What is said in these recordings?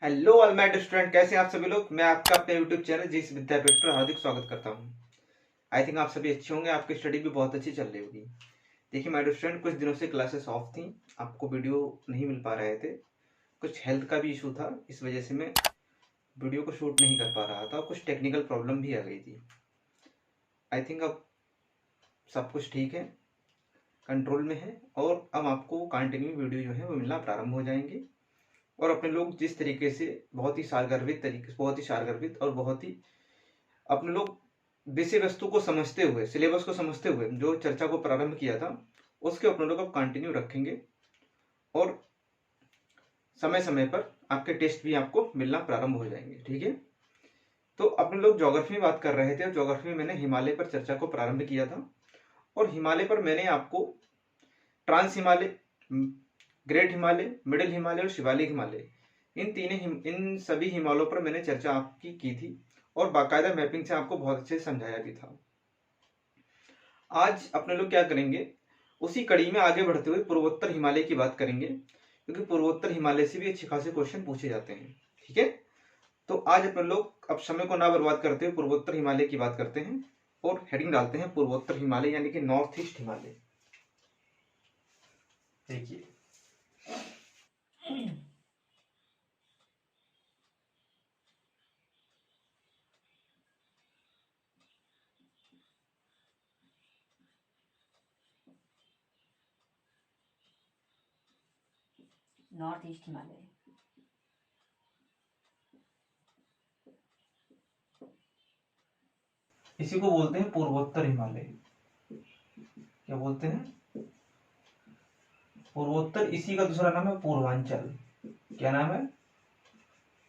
Hello all my student, कैसे हैं आप सभी लोग। मैं आपका अपने यूट्यूब चैनल जीस विद्यापीठ पर हार्दिक स्वागत करता हूं। आई थिंक आप सभी अच्छे होंगे, आपकी स्टडी भी बहुत अच्छी चल रही होगी। देखिए माय स्टूडेंट, कुछ दिनों से क्लासेस ऑफ थी, आपको वीडियो नहीं मिल पा रहे थे। कुछ हेल्थ का भी इशू था, इस वजह से मैं वीडियो को शूट नहीं कर पा रहा था। कुछ टेक्निकल प्रॉब्लम भी आ गई थी। आई थिंक अब सब कुछ ठीक है, कंट्रोल में है, और अब आपको कंटिन्यू वीडियो जो है वो मिलना प्रारंभ हो जाएंगे। और अपने लोग जिस तरीके से बहुत ही सारगर्भित और बहुत ही अपने लोग विषय वस्तु को समझते हुए, सिलेबस को समझते हुए जो चर्चा को प्रारंभ किया था, उसके अपने लोग अब कंटिन्यू रखेंगे। और समय समय पर आपके टेस्ट भी आपको मिलना प्रारंभ हो जाएंगे। ठीक है, तो अपने लोग ज्योग्राफी में बात कर रहे थे, और ज्योग्राफी में मैंने हिमालय पर चर्चा को प्रारंभ किया था। और हिमालय पर मैंने आपको trans Himalaya, great Himalaya, middle Himalaya और शिवालिक हिमालय, इन सभी हिमालयों पर मैंने चर्चा आपकी की थी, और बाकायदा मैपिंग से आपको बहुत अच्छे से समझाया भी था। आज अपने लोग क्या करेंगे, उसी कड़ी में आगे बढ़ते हुए पूर्वोत्तर हिमालय की बात करेंगे, क्योंकि पूर्वोत्तर हिमालय से भी अच्छे खासे क्वेश्चन पूछे जाते हैं। ठीक है, तो आज अपने लोग अब समय को ना बर्बाद करते हुए पूर्वोत्तर हिमालय की बात करते हैं, और हेडिंग डालते हैं पूर्वोत्तर हिमालय यानी कि नॉर्थ ईस्ट हिमालय। देखिए नॉर्थ ईस्ट हिमालय। इसी को बोलते हैं पूर्वोत्तर हिमालय। क्या बोलते हैं? पूर्वोत्तर। इसी का दूसरा नाम है पूर्वांचल। क्या नाम है?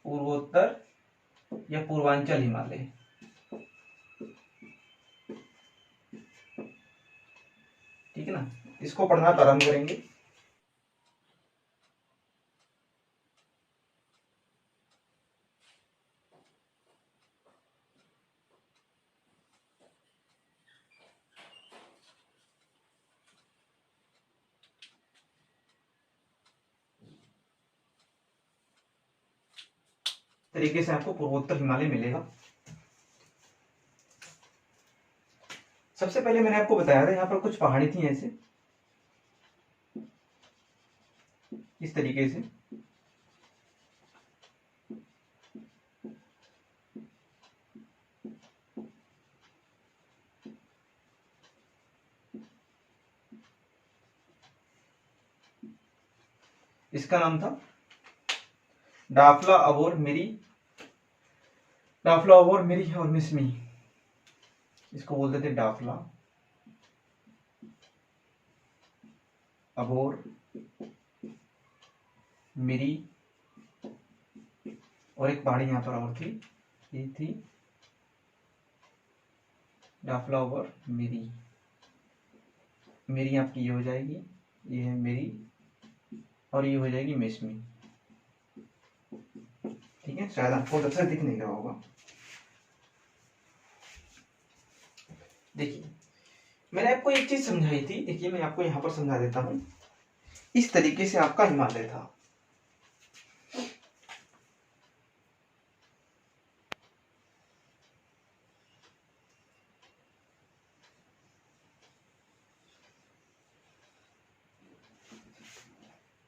पूर्वोत्तर या पूर्वांचल हिमालय। ठीक है ना, इसको पढ़ना प्रारंभ करेंगे। तरीके से आपको पूर्वोत्तर हिमालय मिलेगा। सबसे पहले मैंने आपको बताया था, यहाँ पर कुछ पहाड़ी थी ऐसे, इस तरीके से। इसका नाम था डाफला, अबोर, मिरी, डाफला, अबोर, मिरी और मिसमी। इसको बोलते थे डाफला, अबोर, मिरी, और एक पहाड़ी यहाँ पर और थी, ये थी डाफला, अबोर, मिरी। मेरी आपकी ये हो जाएगी, ये है मेरी, और ये हो जाएगी मिसमी। ठीक है, शायद आपको अच्छा दिख नहीं रहा होगा। देखिए मैंने आपको एक चीज समझाई थी, देखिए मैं आपको यहाँ पर समझा देता हूँ। इस तरीके से आपका हिमालय था।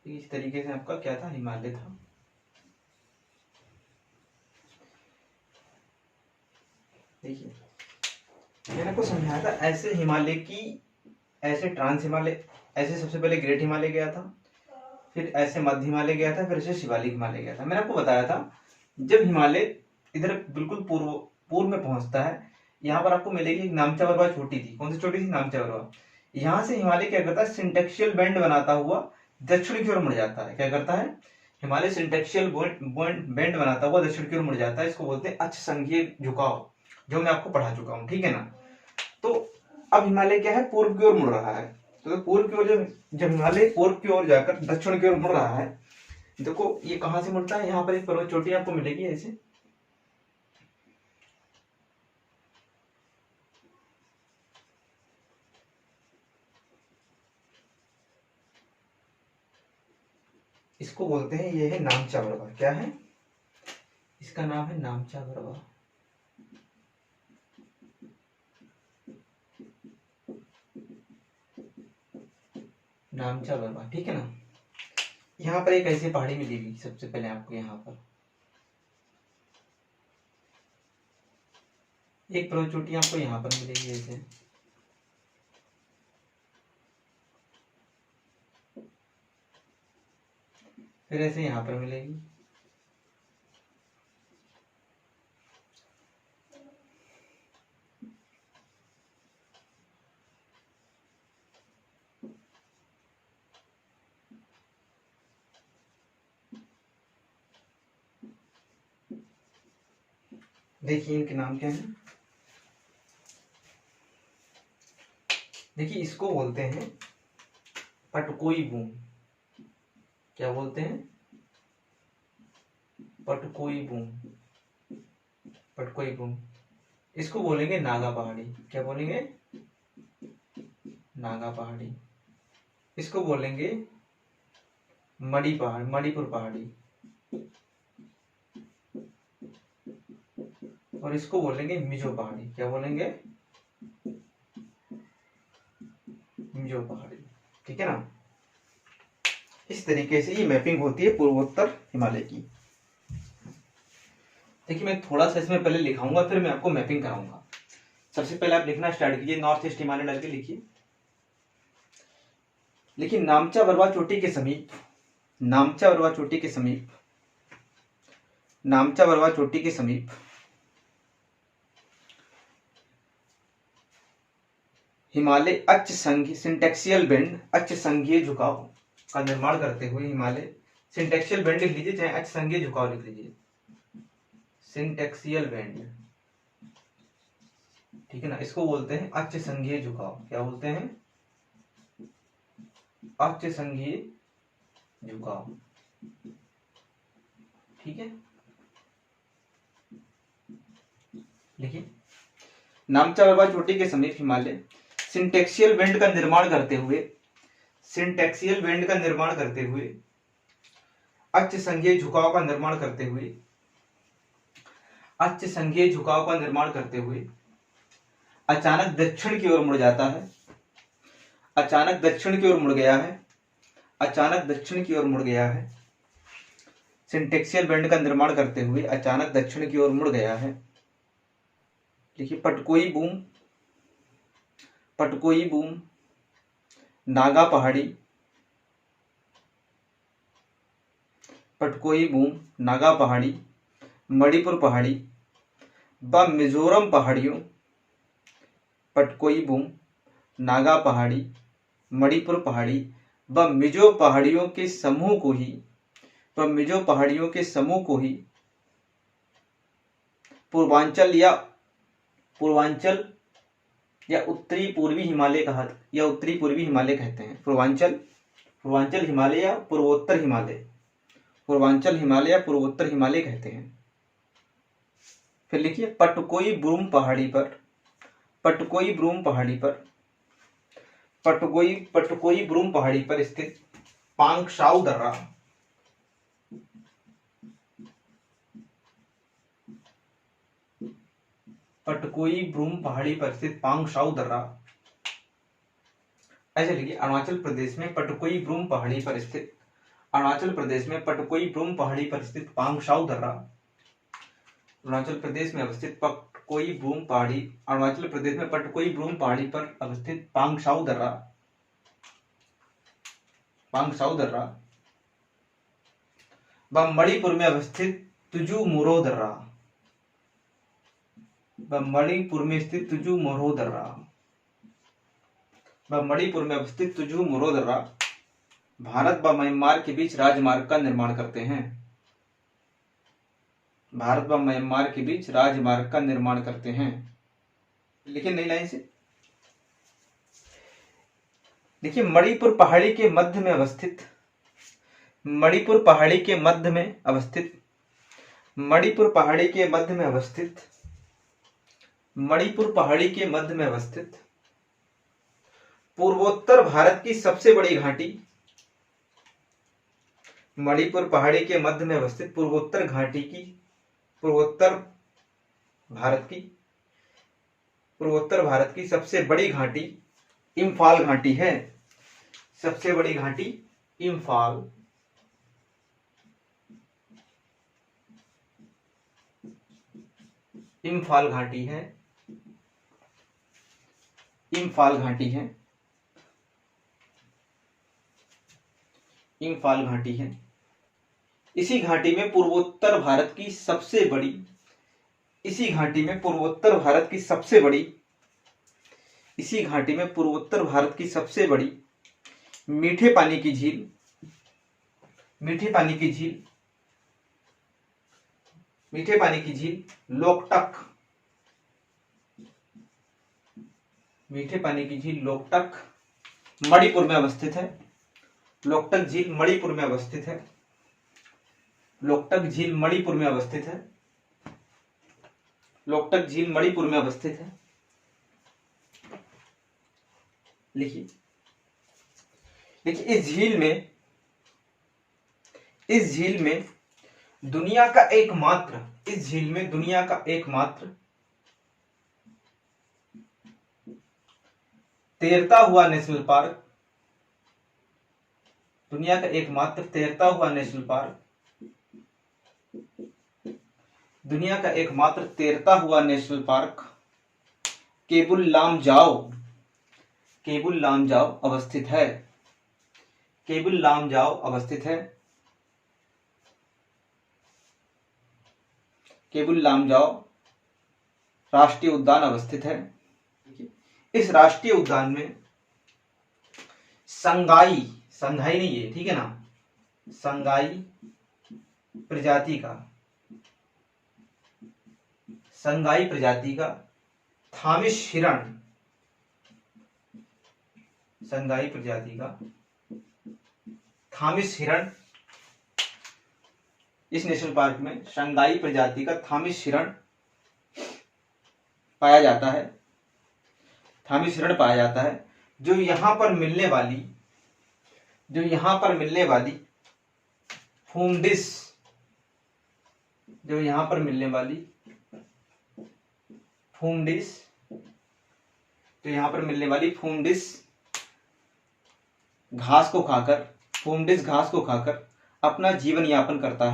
इस तरीके से आपका क्या था, हिमालय था। देखिए मैंने आपको समझाया था ऐसे हिमालय की, ऐसे ट्रांस हिमालय, ऐसे सबसे पहले ग्रेट हिमालय गया था, फिर ऐसे मध्य हिमालय गया था, फिर ऐसे शिवालिक हिमालय गया था। मैंने आपको बताया था जब हिमालय इधर बिल्कुल पूर्व पूर्व में पहुंचता है, यहाँ पर आपको मिलेगी एक नामचा बरवा छोटी थी। कौन सी छोटी थी? नामचा बरवा। यहाँ से हिमालय क्या करता है, सिंटेक्शियल बैंड बनाता हुआ दक्षिण की ओर मुड़ जाता है। क्या करता है? हिमालय सिंटेक्शियल बैंड बनाता हुआ दक्षिण की ओर मुड़ जाता है। इसको बोलते हैं अक्ष संघीय झुकाव, जो मैं आपको पढ़ा चुका हूँ। ठीक है ना, तो अब हिमालय क्या है, पूर्व की ओर मुड़ रहा है। तो पूर्व की ओर जब हिमालय पूर्व की ओर जाकर दक्षिण की ओर मुड़ रहा है, देखो ये कहां से मुड़ता है, यहाँ पर एक पर्वत चोटी आपको मिलेगी ऐसे, इसको बोलते हैं, ये है नामचा बरवा। क्या है? इसका नाम है नामचा बरवा। नामचा बरवा, ठीक है ना। यहाँ पर एक ऐसी पहाड़ी मिलेगी सबसे पहले आपको, यहाँ पर एक पर्वत चोटी आपको यहाँ पर मिलेगी ऐसे। फिर ऐसे यहाँ पर मिलेगी। देखिए इनके नाम क्या है। देखिए इसको बोलते हैं पटकोई बूम। क्या बोलते हैं? पटकोई बूम। पटकोई बूम। इसको बोलेंगे नागा पहाड़ी। क्या बोलेंगे? नागा पहाड़ी। इसको बोलेंगे मड़ी पहाड़, मणिपुर पहाड़ी। और इसको बोलेंगे मिजो पहाड़ी। क्या बोलेंगे? मिजो पहाड़ी, ठीक है ना। इस तरीके से ये मैपिंग होती है पूर्वोत्तर हिमालय की। देखिए मैं थोड़ा सा इसमें पहले लिखाऊंगा, फिर मैं आपको मैपिंग कराऊंगा। सबसे पहले आप लिखना स्टार्ट कीजिए, नॉर्थ ईस्ट हिमालय डाल के लिखिए। लेकिन नामचा बरवा चोटी के समीप, नामचा बरवा चोटी के समीप, नामचा बरवा चोटी के समीप हिमालय अक्ष संघ सिंटेक्सियल बेंड, अक्ष संघीय झुकाव का निर्माण करते हुए हिमालय, सिंटेक्सियल बेंड लिख लीजिए, चाहे अक्ष संघीय झुकाव लिख लीजिए, सिंटेक्सियल बेंड, ठीक है ना। इसको बोलते हैं अक्ष संघीय झुकाव। क्या बोलते हैं? अक्ष संघीय झुकाव, ठीक है। लिखिए, नामचा बरवा चोटी के समीप हिमालय सिंटेक्सियल बेंड का निर्माण करते हुए, सिंटेक्सियल बेंड का निर्माण करते हुए, अक्ष संघीय झुकाव का निर्माण करते हुए, अक्ष संघीय झुकाव का निर्माण करते हुए अचानक दक्षिण की ओर मुड़ जाता है। अचानक दक्षिण की ओर मुड़ गया है। अचानक दक्षिण की ओर मुड़ गया है। सिंटेक्सियल बेंड का निर्माण करते हुए अचानक दक्षिण की ओर मुड़ गया है। देखिए, पटकोई बूम, पटकोई बूम, नागा पहाड़ी, पटकोई बूम, नागा पहाड़ी, मणिपुर पहाड़ी व मिजोरम पहाड़ियों, पटकोई बूम, नागा पहाड़ी, मणिपुर पहाड़ी व मिजो पहाड़ियों के समूह को ही, व मिजो पहाड़ियों के समूह को ही पूर्वांचल या उत्तरी पूर्वी हिमालय कहा, या उत्तरी पूर्वी हिमालय कहते हैं। पूर्वांचल हिमालय या पूर्वोत्तर हिमालय, पूर्वांचल हिमालय या पूर्वोत्तर हिमालय कहते हैं। फिर लिखिए, पटकोई ब्रूम पहाड़ी पर, पटकोई ब्रूम पहाड़ी पर, पटकोई ब्रूम पहाड़ी पर स्थित पांगशाऊ दर्रा, पटकोई ब्रूम पहाड़ी पर स्थित पांगशाऊ दर्रा। ऐसे लिखिए, अरुणाचल प्रदेश में पटकोई ब्रूम पहाड़ी पर स्थित, अरुणाचल प्रदेश में पटकोई ब्रूम पहाड़ी पर स्थित पांगशाऊ दर्रा, अरुणाचल प्रदेश में अवस्थित पटकोई ब्रूम पहाड़ी, अरुणाचल प्रदेश में पटकोई ब्रूम पहाड़ी पर अवस्थित पांगशाऊ दर्रा, पांगशाऊ दर्रा व मणिपुर में अवस्थित तुजू मोरो दर्रा, व मणिपुर में स्थित तुजू मोरो दर्रा, व मणिपुर में अवस्थित तुजू मोरो दर्रा भारत व म्यांमार के बीच राजमार्ग का निर्माण करते हैं। भारत व म्यांमार के बीच राजमार्ग का निर्माण करते हैं। लिखिए नई लाइन से। देखिए, मणिपुर पहाड़ी के मध्य में अवस्थित, मणिपुर पहाड़ी के मध्य में अवस्थित, मणिपुर पहाड़ी के मध्य में अवस्थित, मणिपुर पहाड़ी के मध्य में अवस्थित पूर्वोत्तर भारत की सबसे बड़ी घाटी, मणिपुर पहाड़ी के मध्य में अवस्थित पूर्वोत्तर घाटी की पूर्वोत्तर भारत की पूर्वोत्तर भारत की सबसे बड़ी घाटी इम्फाल घाटी है। सबसे बड़ी घाटी इम्फाल इम्फाल घाटी है। इम्फाल घाटी है। इम्फाल घाटी है। इसी घाटी में पूर्वोत्तर भारत की सबसे बड़ी इसी घाटी में पूर्वोत्तर भारत की सबसे बड़ी इसी घाटी में पूर्वोत्तर भारत की सबसे बड़ी मीठे पानी की झील मीठे पानी की झील मीठे पानी की झील लोकटक मीठे पानी की झील लोकटक मणिपुर में अवस्थित है। लोकटक झील मणिपुर में अवस्थित है। लोकटक झील मणिपुर में अवस्थित है। लोकटक झील मणिपुर में अवस्थित है। लिखिए देखिए इस झील में दुनिया का एकमात्र तैरता हुआ नेशनल पार्क दुनिया का एकमात्र तैरता हुआ नेशनल पार्क दुनिया का एकमात्र तैरता हुआ नेशनल पार्क केबुल लामजाओ अवस्थित है। केबुल लामजाओ अवस्थित है। केबुल लामजाओ राष्ट्रीय उद्यान अवस्थित है। इस राष्ट्रीय उद्यान में संगाई नहीं है, ठीक है ना, संगाई प्रजाति का थामिश हिरण इस नेशनल पार्क में संगाई प्रजाति का थामिश हिरण पाया जाता है। जो यहां पर मिलने वाली फूमडिस घास को खाकर अपना जीवन यापन करता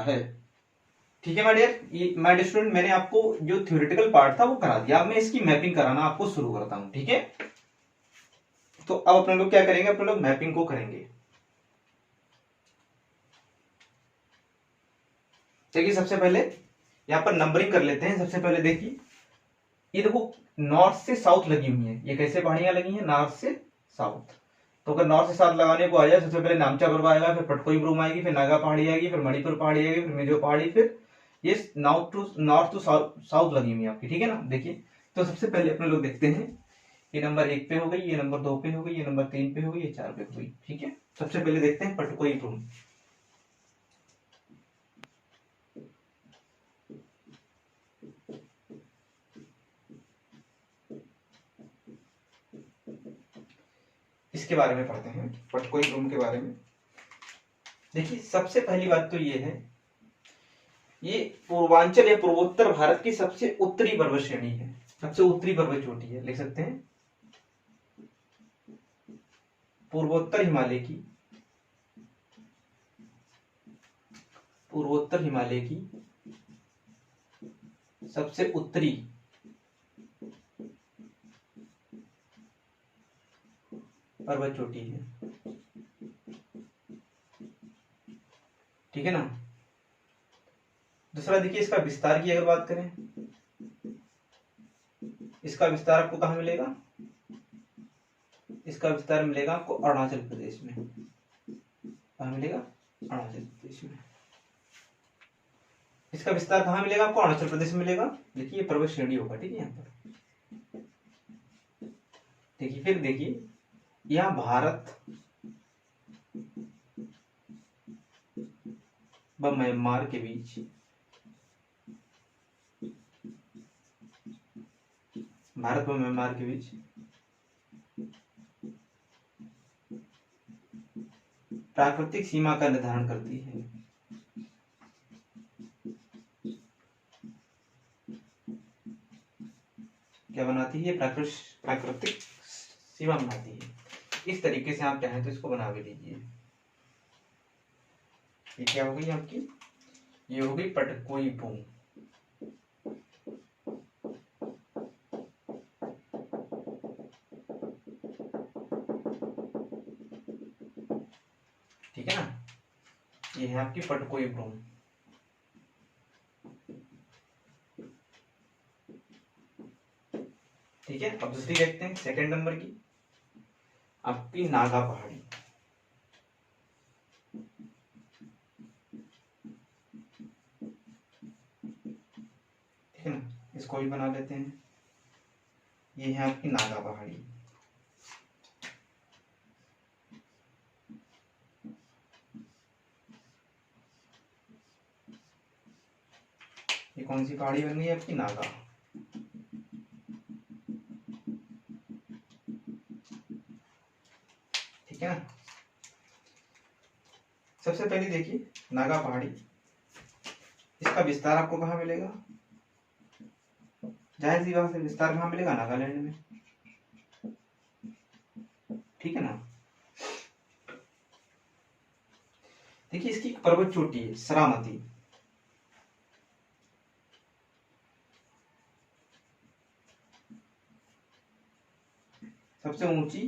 है। ठीक है माय डियर स्टूडेंट, मैंने आपको जो थ्योरेटिकल पार्ट था वो करा दिया। अब मैं इसकी मैपिंग कराना आपको शुरू करता हूं। ठीक है, तो अब अपने लोग क्या करेंगे, अपने लोग मैपिंग को करेंगे। देखिए सबसे पहले यहां पर नंबरिंग कर लेते हैं। सबसे पहले देखिए, ये देखो नॉर्थ से साउथ लगी हुई है। ये कैसे पहाड़ियां लगी हैं, नॉर्थ से साउथ। तो अगर नॉर्थ से साउथ लगाने को आ जाए, सबसे पहले नामचा पर्वत आएगा, फिर पटकोई ब्रूम आएगी, फिर नागा पहाड़ी आएगी, फिर मणिपुर पहाड़ी आएगी, फिर मिजो पहाड़ी, फिर ये नॉर्थ टू साउथ लगी हुई है आपकी। ठीक है ना, देखिए तो सबसे पहले अपने लोग देखते हैं, ये नंबर 1 पे हो गई, ये नंबर 2 पे हो गई, ये नंबर 3 पे हो गई, ये 4 पे हो गई। ठीक है, सबसे पहले देखते हैं पटकोई ब्रूम। इसके बारे में पढ़ते हैं, पटकोई ब्रूम के बारे में। देखिए सबसे पहली बात तो ये है, ये पूर्वांचल या पूर्वोत्तर भारत की सबसे उत्तरी पर्वत श्रेणी है, सबसे उत्तरी पर्वत चोटी है। लिख सकते हैं पूर्वोत्तर हिमालय की सबसे उत्तरी पर्वत चोटी है। ठीक है ना। दूसरा देखिए, इसका विस्तार की अगर बात करें, इसका विस्तार आपको कहां मिलेगा, इसका विस्तार मिलेगा आपको अरुणाचल प्रदेश में। कहां मिलेगा, अरुणाचल प्रदेश में। इसका विस्तार कहां मिलेगा आपको, अरुणाचल प्रदेश में मिलेगा। देखिए पर्वत श्रेणी होगा, ठीक है। यहाँ पर देखिए, फिर देखिए यहाँ भारत व म्यांमार के बीच, भारत व म्यांमार के बीच प्राकृतिक सीमा का निर्धारण करती है। क्या बनाती है? प्राकृतिक सीमा बनाती है। इस तरीके से आप चाहें तो इसको बना भी लीजिए। ये क्या हो गई आपकी? ये हो गई पटकोई बूम। ठीक है ना, ये है आपकी पटकोई बूम। ठीक है, अब दूसरी देखते हैं, सेकंड नंबर की आपकी नागा पहाड़ी। ठीक है ना, इसको भी बना लेते हैं। ये है आपकी नागा पहाड़ी। ये कौन सी पहाड़ी बन गई आपकी? नागा। ठीक है ना, सबसे पहले देखिए नागा पहाड़ी, इसका विस्तार आपको कहाँ मिलेगा? जाहिर सी बात है, विस्तार कहाँ मिलेगा? नागालैंड में। ठीक है ना, देखिए इसकी एक पर्वत चोटी है सरामती। सबसे ऊंची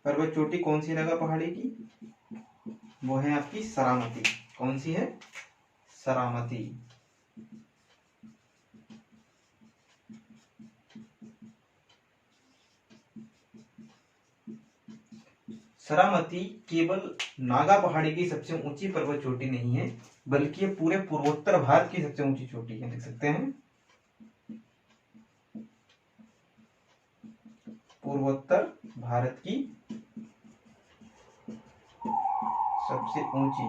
पर्वत चोटी कौन सी नागा पहाड़ी की? वो है आपकी सरामती। कौन सी है? सरामती। सरामती केवल नागा पहाड़ी की सबसे ऊंची पर्वत चोटी नहीं है, बल्कि ये पूरे पूर्वोत्तर भारत की सबसे ऊंची चोटी है। देख सकते हैं, पूर्वोत्तर भारत की सबसे ऊंची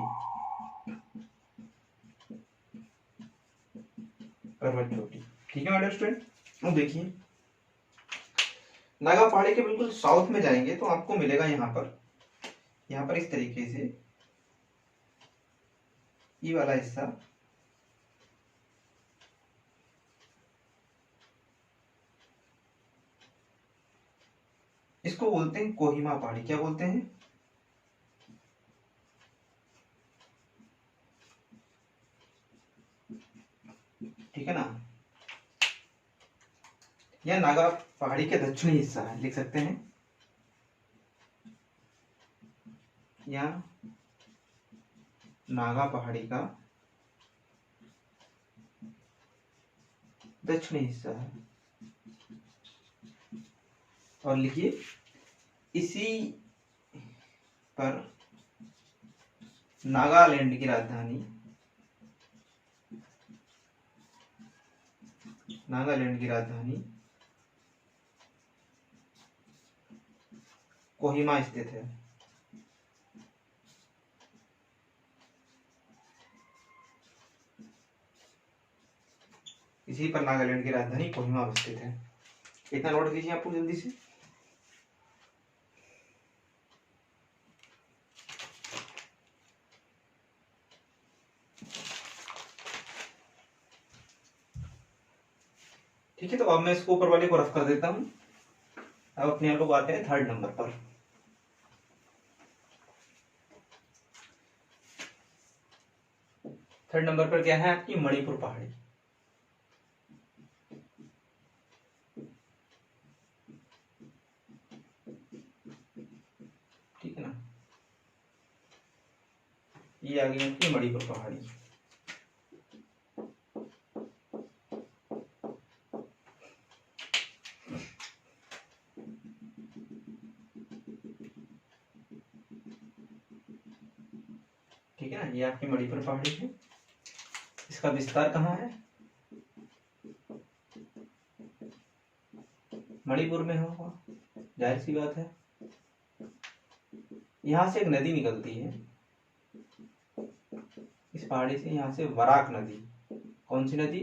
पर्वत चोटी। ठीक है मेरे स्टूडेंट, अब देखिए नागा पहाड़ी के बिल्कुल साउथ में जाएंगे तो आपको मिलेगा यहाँ पर इस तरीके से ये वाला हिस्सा। इसको बोलते हैं कोहिमा पहाड़ी। क्या बोलते हैं? ठीक है ना, यह नागा पहाड़ी के दक्षिणी हिस्सा है। लिख सकते हैं, यह नागा पहाड़ी का दक्षिणी हिस्सा है। और लिखिए इसी पर नागालैंड की राजधानी कोहिमा स्थित है। इसी पर नागालैंड की राजधानी कोहिमा स्थित है। इतना नोट कीजिए आपको जल्दी से। ठीक है, तो अब मैं इसको ऊपर वाले को रफ कर देता हूं। अब अपने आप लोग आते हैं थर्ड नंबर पर। थर्ड नंबर पर क्या है आपकी? मणिपुर पहाड़ी। ठीक है ना, ये आ गई आपकी मणिपुर पहाड़ी। ठीक है ना, ये आपकी मणिपुर पहाड़ी है। इसका विस्तार कहाँ है? मणिपुर में होगा, जाहिर सी बात है। यहां से एक नदी निकलती है इस पहाड़ी से, यहां से बराक नदी। कौन सी नदी?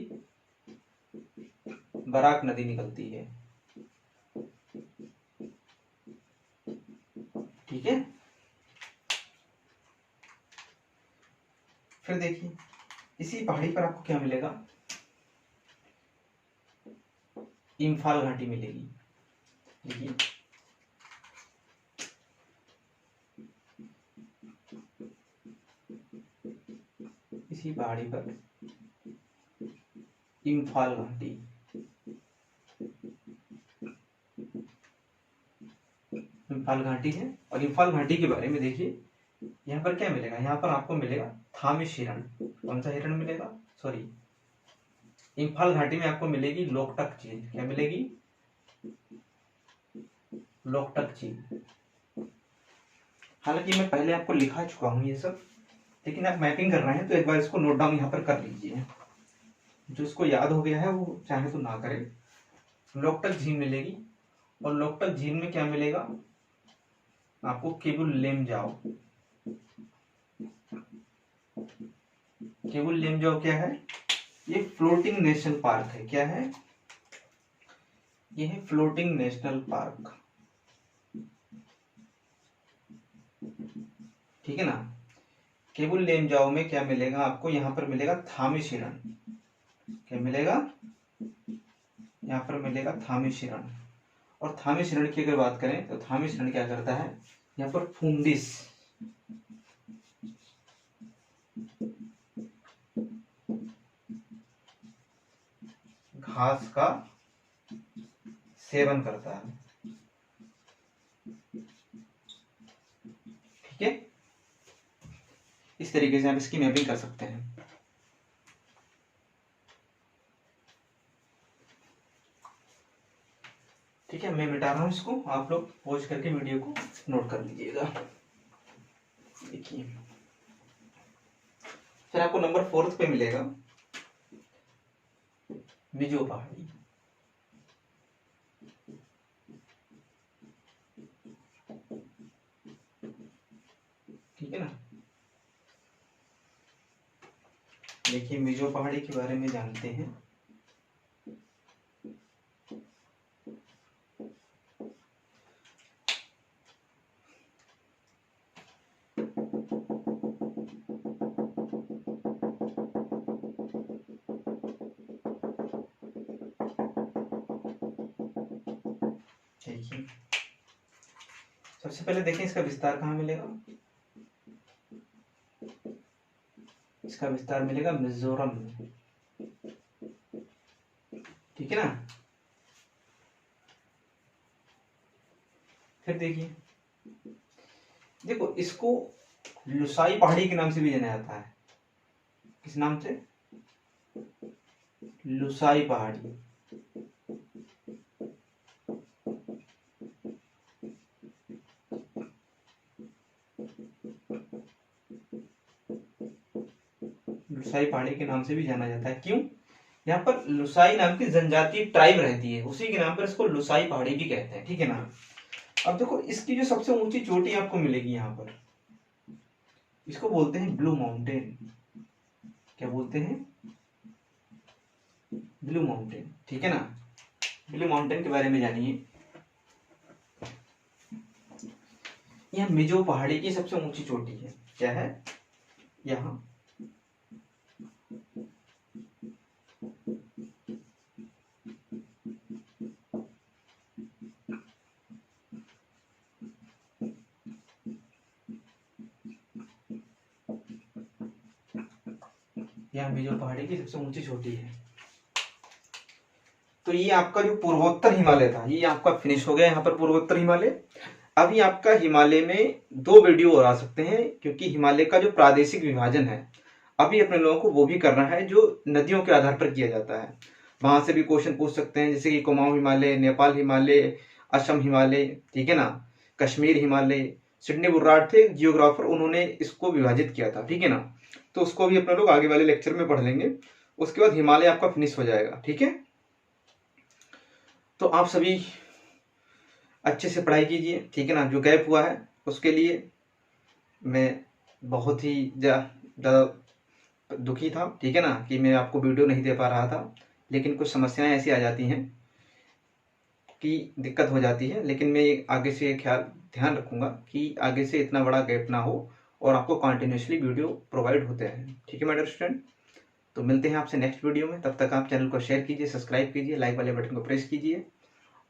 बराक नदी निकलती है। ठीक है, फिर देखिए इसी पहाड़ी पर आपको क्या मिलेगा, इम्फाल घाटी मिलेगी। देखिए इसी पहाड़ी पर इम्फाल घाटी, इम्फाल घाटी है। और इम्फाल घाटी के बारे में देखिए यहाँ पर क्या मिलेगा, यहाँ पर आपको मिलेगा थामिश हिरण। कौन सा हिरण मिलेगा, सॉरी, इम्फाल घाटी में आपको मिलेगी लोकटक चील। क्या मिलेगी, लोकटक चील। हालांकि मैं पहले आपको लिखा चुका हूँ ये सब, लेकिन आप मैपिंग कर रहे हैं तो एक बार इसको नोट डाउन यहाँ पर कर लीजिए। जो इसको याद हो गया है वो चाहे तो ना करे। लोकटक झील मिलेगी, और लोकटक झील में क्या मिलेगा आपको, केबुल लेमजाओ। केबुल लेमजाओ क्या है, ये फ्लोटिंग नेशनल पार्क है। क्या है, ये है फ्लोटिंग नेशनल पार्क, ठीक है ना। केबुल लेमजाओ में क्या मिलेगा आपको, यहाँ पर मिलेगा थामिश हिरण। क्या मिलेगा, यहाँ पर मिलेगा थामिश हिरण। और थामिश हिरण की अगर बात करें तो थामिश हिरण क्या करता है, यहाँ पर फुंडिस, घास का सेवन करता है, ठीक है। इस तरीके से आप इसकी मैपिंग कर सकते हैं। ठीक है, मैं मिटा रहा हूं इसको, आप लोग पॉज करके वीडियो को नोट कर लीजिएगा। देखिए फिर आपको नंबर 4 पे मिलेगा मिजो पहाड़ी। ठीक है ना। देखिए मिजो पहाड़ी के बारे में जानते हैं। देखिए सबसे पहले देखें इसका विस्तार कहाँ मिलेगा, इसका विस्तार मिलेगा मिजोरम में, ठीक है ना। फिर देखिए, देखो इसको लुसाई पहाड़ी के नाम से भी जाना जाता है। किस नाम से, लुसाई पहाड़ी। लुसाई पहाड़ी के नाम से भी जाना जाता है। क्यों, यहाँ पर लुसाई नाम की जनजातीय ट्राइब रहती है, उसी के नाम पर इसको लुसाई पहाड़ी भी कहते हैं, ठीक है ना। अब देखो इसकी जो सबसे ऊंची चोटी आपको मिलेगी यहाँ पर, इसको बोलते हैं ब्लू माउंटेन। क्या बोलते हैं, ब्लू माउंटेन, ठीक है ना। ब्लू माउंटेन के बारे में जानिए। यह मिजो पहाड़ी की सबसे ऊंची चोटी है। क्या है, यहाँ यह मिजो पहाड़ी की सबसे ऊंची चोटी है। तो ये आपका जो पूर्वोत्तर हिमालय था, ये आपका फिनिश हो गया यहाँ पर पूर्वोत्तर हिमालय। अभी आपका हिमालय में 2 वीडियो और आ सकते हैं, क्योंकि हिमालय का जो प्रादेशिक विभाजन है अभी अपने लोगों को वो भी करना है, जो नदियों के आधार पर किया जाता है। वहां से भी क्वेश्चन पूछ सकते हैं, जैसे कि कुमाऊं हिमालय, नेपाल हिमालय, असम हिमालय, ठीक है ना, कश्मीर हिमालय। सिडनी बुर्राट थे जियोग्राफर, उन्होंने इसको विभाजित किया था, ठीक है ना। तो उसको भी अपने लोग आगे वाले लेक्चर में पढ़ लेंगे। उसके बाद हिमालय आपका फिनिश हो जाएगा, ठीक है। तो आप सभी अच्छे से पढ़ाई कीजिए, ठीक है ना। जो गैप हुआ है उसके लिए मैं बहुत ही ज़्यादा दुखी था, ठीक है ना, कि मैं आपको वीडियो नहीं दे पा रहा था। लेकिन कुछ समस्याएं ऐसी आ जाती हैं कि दिक्कत हो जाती है, लेकिन मैं आगे से ध्यान रखूंगा कि आगे से इतना बड़ा गैप ना हो और आपको कंटिन्यूसली वीडियो प्रोवाइड होते हैं। ठीक है माय डियर स्टूडेंट, तो मिलते हैं आपसे नेक्स्ट वीडियो में। तब तक आप चैनल को शेयर कीजिए, सब्सक्राइब कीजिए, लाइक वाले बटन को प्रेस कीजिए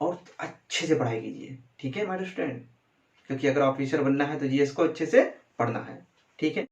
और अच्छे से पढ़ाई कीजिए। ठीक है माय डियर स्टूडेंट, क्योंकि अगर ऑफिसर बनना है तो जीएस को अच्छे से पढ़ना है। ठीक है।